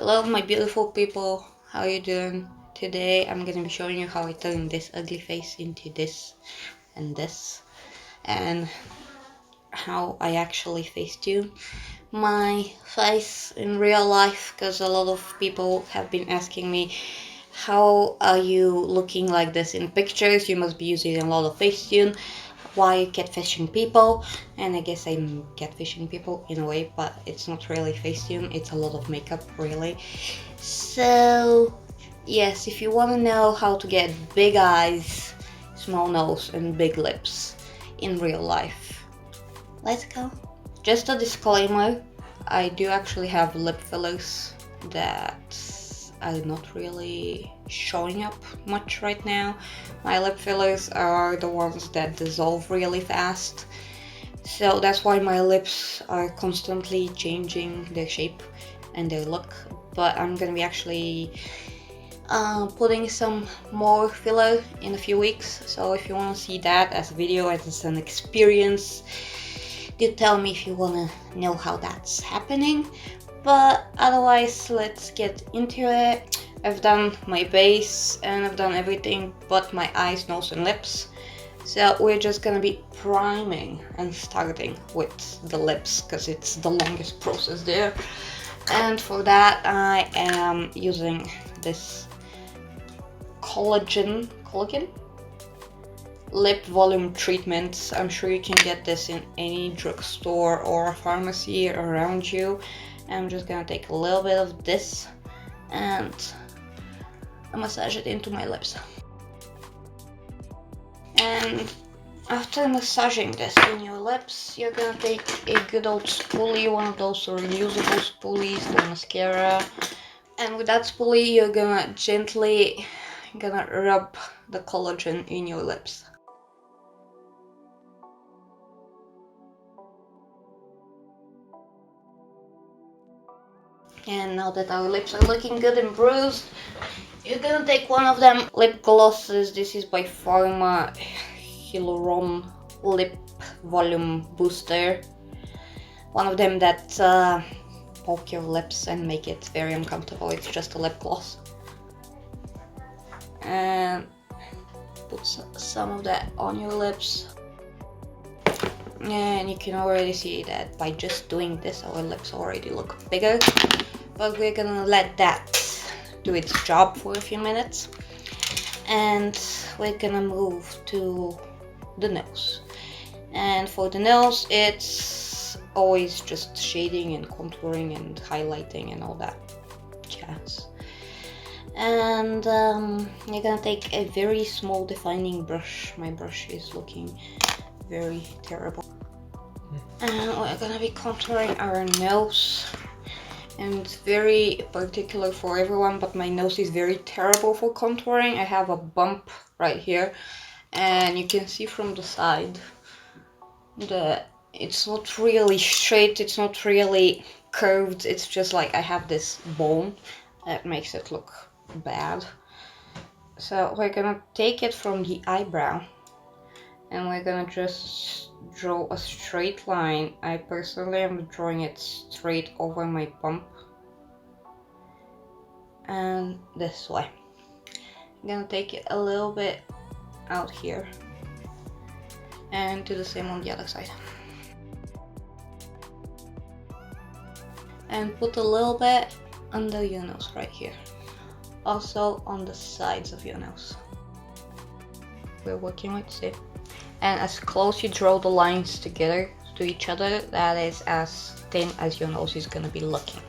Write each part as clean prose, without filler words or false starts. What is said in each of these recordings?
Hello my beautiful people, how you doing? Today I'm gonna be showing you how I turn this ugly face into this and this, and how I actually Facetune my face in real life, because a lot of people have been asking me, how are you looking like this in pictures? You must be using a lot of Facetune. Why you catfishing people? And I guess I'm catfishing people in a way, but it's not really Facetune, it's a lot of makeup really. So yes, if you want to know how to get big eyes, small nose and big lips in real life, let's go. Just a disclaimer, I do actually have lip fillers that are not really showing up much right now. My lip fillers are the ones that dissolve really fast, so that's why my lips are constantly changing their shape and their look. But I'm gonna be actually putting some more filler in a few weeks, so if you want to see that as a video, as an experience, do tell me if you want to know how that's happening. But otherwise, let's get into it. I've done my base and I've done everything but my eyes, nose and lips. So we're just gonna be priming and starting with the lips because it's the longest process there. And for that I am using this collagen lip volume treatment. I'm sure you can get this in any drugstore or pharmacy around you. I'm just gonna take a little bit of this and massage it into my lips. And after massaging this in your lips, you're gonna take a good old spoolie, one of those reusable spoolies for mascara. And with that spoolie, you're gonna gently rub the collagen in your lips. And now that our lips are looking good and bruised, you're gonna take one of them lip glosses. This is by Pharma Hyaluron Lip Volume Booster. One of them that poke your lips and make it very uncomfortable. It's just a lip gloss. And put some of that on your lips. And you can already see that by just doing this, our lips already look bigger. But we're gonna let that do its job for a few minutes. And we're gonna move to the nose. And for the nose, it's always just shading and contouring and highlighting and all that jazz. And you're gonna take a very small defining brush. My brush is looking very terrible. And we're gonna be contouring our nose. And it's very particular for everyone, but my nose is very terrible for contouring. I have a bump right here, and you can see from the side that it's not really straight, it's not really curved, it's just like I have this bone that makes it look bad. So we're gonna take it from the eyebrow and we're gonna just draw a straight line. I personally am drawing it straight over my bump and this way. I'm gonna take it a little bit out here and do the same on the other side. And put a little bit under your nose right here. Also on the sides of your nose. We're working with it. And as close you draw the lines together to each other, that is as thin as your nose is gonna be looking.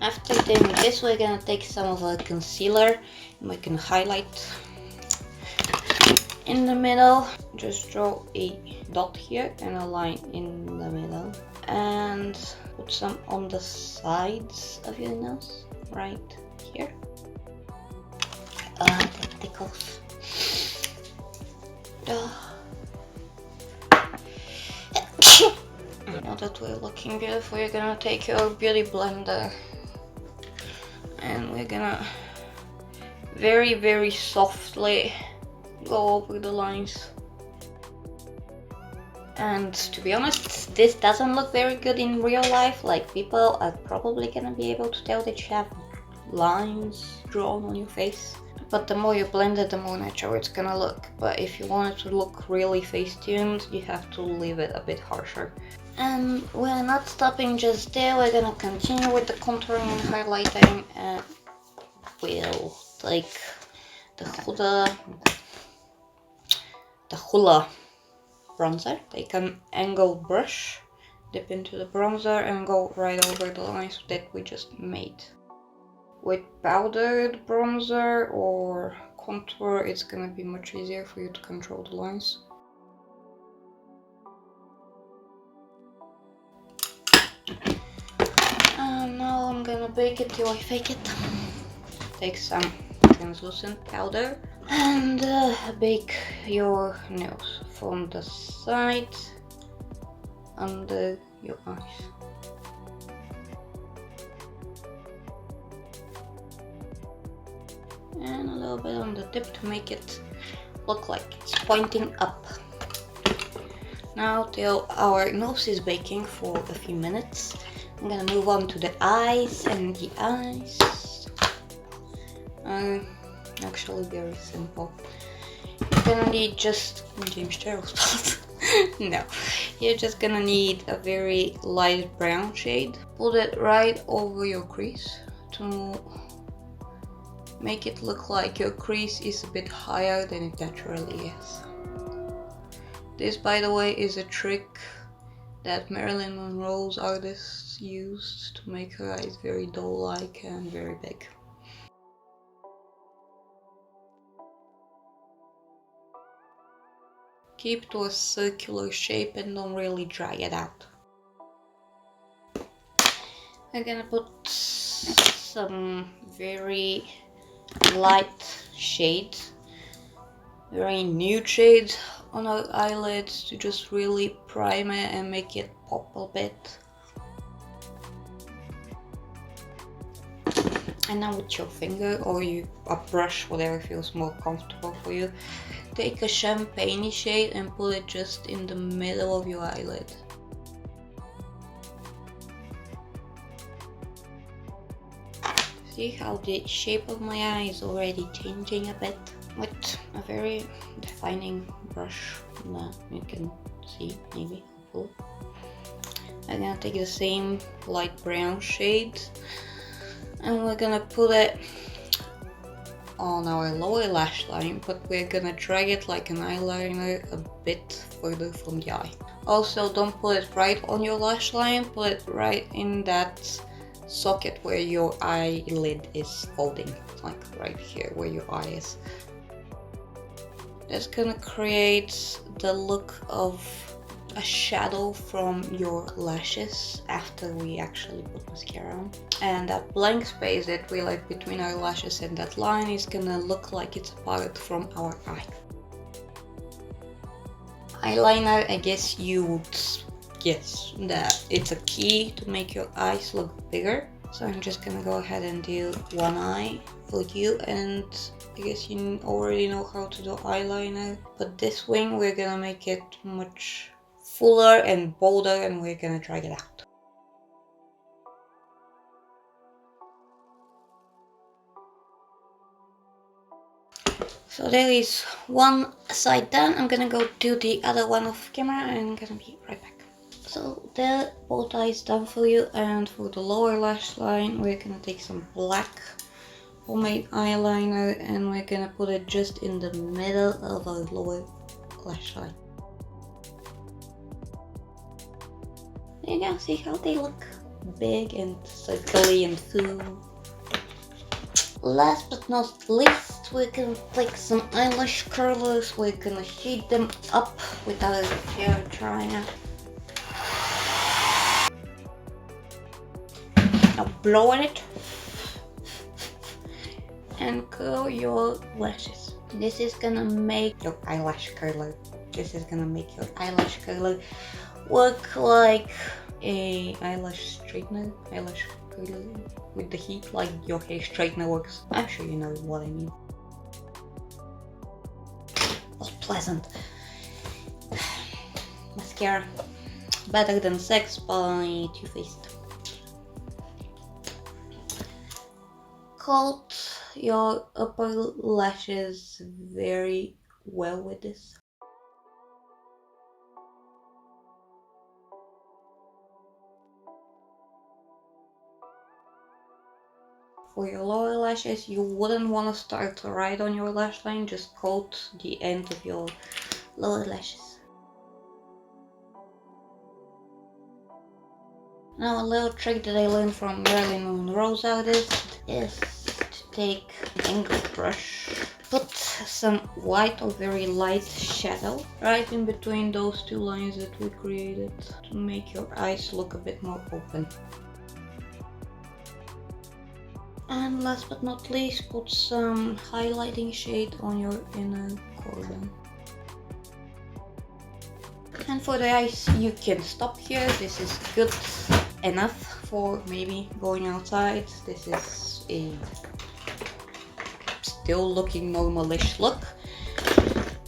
After doing this, we're gonna take some of our concealer and we can highlight in the middle. Just draw a dot here and a line in the middle. And put some on the sides of your nose, right here. That tickles. Now that we're looking beautiful, you're gonna take your beauty blender and we're gonna very, very softly go over the lines. And to be honest, this doesn't look very good in real life. Like, people are probably gonna be able to tell that you have lines drawn on your face. But the more you blend it, the more natural it's gonna look. But if you want it to look really face-tuned, you have to leave it a bit harsher. And we're not stopping just there, we're gonna continue with the contouring and highlighting, and we'll take the Hula bronzer. Take an angled brush, dip into the bronzer and go right over the lines that we just made. With powdered bronzer or contour, it's gonna be much easier for you to control the lines. And now I'm gonna bake it till I fake it. Take some translucent powder and bake your nails from the side under your eyes. And a little bit on the tip to make it look like it's pointing up. Now till our nose is baking for a few minutes, I'm gonna move on to the eyes, and the eyes are actually very simple. You're gonna need just James Charles spot. No, you're just gonna need a very light brown shade. Put it right over your crease to make it look like your crease is a bit higher than it naturally is. This, by the way, is a trick that Marilyn Monroe's artists used to make her eyes very doll-like and very big. Keep to a circular shape and don't really drag it out. I'm gonna put some very light shades, very nude shades on our eyelids to just really prime it and make it pop a bit. And now with your finger or a brush, whatever feels more comfortable for you, take a champagne shade and put it just in the middle of your eyelid. See how the shape of my eye is already changing a bit with a very defining brush that you can see, maybe, hopefully. I'm gonna take the same light brown shade and we're gonna put it on our lower lash line, but we're gonna drag it like an eyeliner a bit further from the eye. Also, don't put it right on your lash line, put it right in that socket where your eyelid is folding, like right here where your eye is. That's gonna create the look of a shadow from your lashes after we actually put mascara on. And that blank space that we left between our lashes and that line is gonna look like it's apart from our eye. Eyeliner, I guess you would guess that it's a key to make your eyes look bigger. So I'm just gonna go ahead and do one eye for you, and I guess you already know how to do eyeliner, but this wing we're gonna make it much fuller and bolder and we're gonna drag it out. So there is one side done. I'm gonna go do the other one off camera and I'm gonna be right back. So there, both eyes done for you, and for the lower lash line we're gonna take some black homemade eyeliner and we're gonna put it just in the middle of our lower lash line. There you go, see how they look big and circly and full. Last but not least, we're gonna take some eyelash curlers. We're gonna heat them up with our hair dryer. Now blow on it and curl your lashes. This is gonna make your eyelash curler. This is gonna make your eyelash curler work like a eyelash straightener, eyelash curler with the heat, like your hair straightener works. I'm sure you know what I mean. Oh, pleasant. Mascara. Better Than Sex by Too Faced. coat your upper lashes very well with this. For your lower lashes, you wouldn't want to start right on your lash line, just coat the end of your lower lashes. Now a little trick that I learned from Marilyn Monroe's artist is to take an angled brush, put some white or very light shadow right in between those two lines that we created to make your eyes look a bit more open. And last but not least, put some highlighting shade on your inner corner. And for the eyes, you can stop here. This is good enough for maybe going outside. This is a still looking normalish look.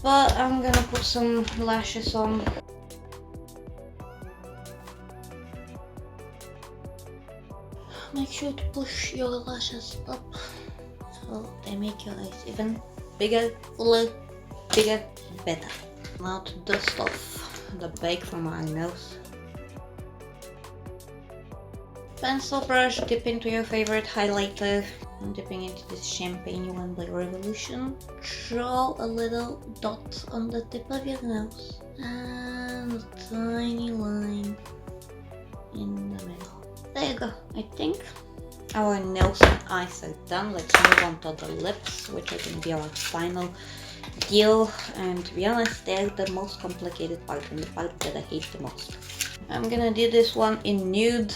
But I'm gonna put some lashes on. Make sure to push your lashes up so they make your eyes even bigger, fuller, bigger, better. Now to dust off the bake from my nose. Pencil brush, dip into your favorite highlighter. I'm dipping into this Champagne One by Revolution. Draw a little dot on the tip of your nose and a tiny line in the middle. There you go. I think our nose and eyes are done. Let's move on to the lips, which are going to be our final deal. And to be honest, they're the most complicated part and the part that I hate the most. I'm gonna do this one in nude.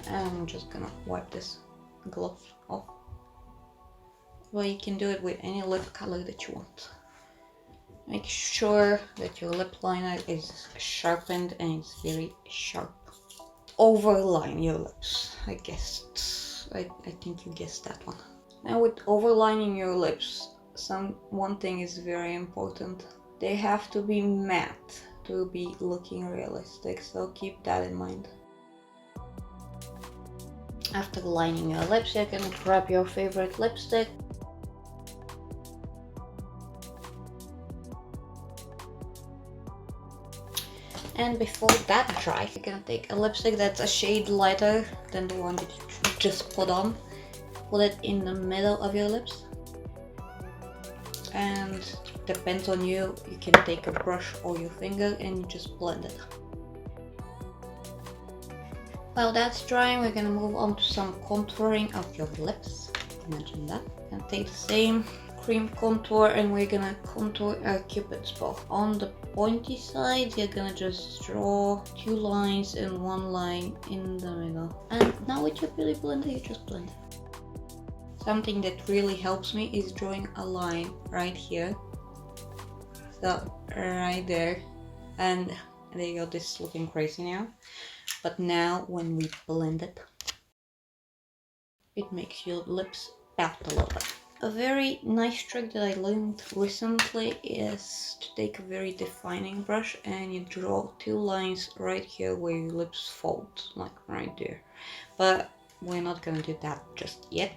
I'm just gonna wipe this gloss off. Well, you can do it with any lip color that you want. Make sure that your lip liner is sharpened and it's very sharp. Overline your lips. I think you guessed that one. Now with overlining your lips, one thing is very important. They have to be matte to be looking realistic, so keep that in mind. After lining your lips, you're gonna grab your favorite lipstick. And before that dries, you're gonna take a lipstick that's a shade lighter than the one that you just put on. Put it in the middle of your lips. And depends on you, you can take a brush or your finger and you just blend it. While that's drying, we're gonna move on to some contouring of your lips. Imagine that. And take the same cream contour and we're gonna contour our cupid's bow. On the pointy side, you're gonna just draw 2 lines and 1 line in the middle. And now with your beauty blender, you just blend it. Something that really helps me is drawing a line right here. So right there. And there you go, this is looking crazy now. But now when we blend it, it makes your lips pout a little bit. A very nice trick that I learned recently is to take a very defining brush and you draw 2 lines right here where your lips fold, like right there. But we're not gonna do that just yet.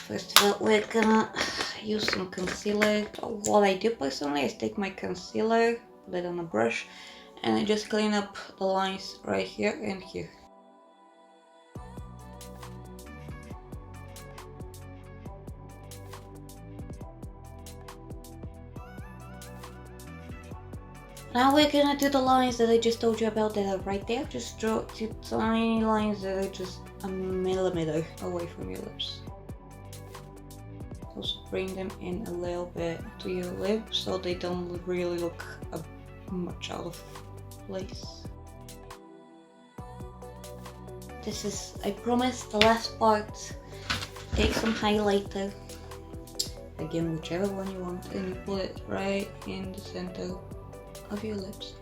First of all, we're gonna use some concealer. What I do personally is take my concealer, put it on a brush, and I just clean up the lines right here and here. Now we're gonna do the lines that I just told you about that are right there. Just draw 2 tiny lines that are just a millimeter away from your lips. Also bring them in a little bit to your lips so they don't really look much out of place. This is, I promise, the last part. Take some highlighter, again whichever one you want, and you put it right in the center of your lips.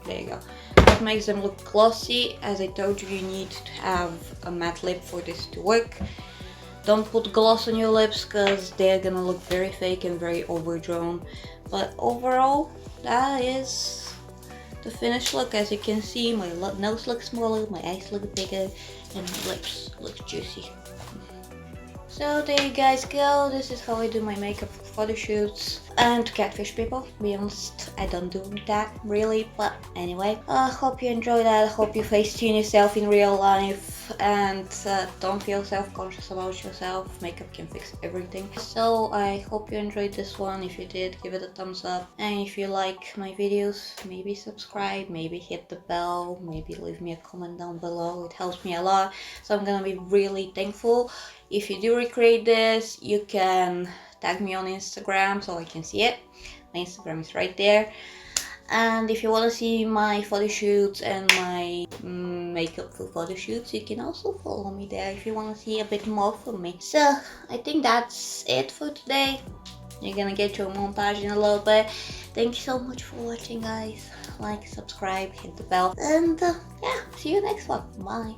There you go. That makes them look glossy. As I told you, you need to have a matte lip for this to work. Don't put gloss on your lips because they're gonna look very fake and very overdrawn. But overall, that is the finished look. As you can see, my nose looks smaller, my eyes look bigger, and my lips look juicy. So there you guys go, this is how I do my makeup for photo shoots and to catfish people. To be honest, I don't do that really, but anyway. I hope you enjoyed that, I hope you Facetune yourself in real life and don't feel self-conscious about yourself. Makeup can fix everything. So I hope you enjoyed this one. If you did, give it a thumbs up. And if you like my videos, maybe subscribe, maybe hit the bell, maybe leave me a comment down below. It helps me a lot. So I'm gonna be really thankful. If you do recreate this, you can tag me on Instagram so I can see it. My Instagram is right there. And if you want to see my photo shoots and my makeup for photo shoots, you can also follow me there if you want to see a bit more from me. So I think that's it for today. You're gonna get your montage in a little bit. Thank you so much for watching, guys. Like, subscribe, hit the bell, and yeah, see you next one. Bye.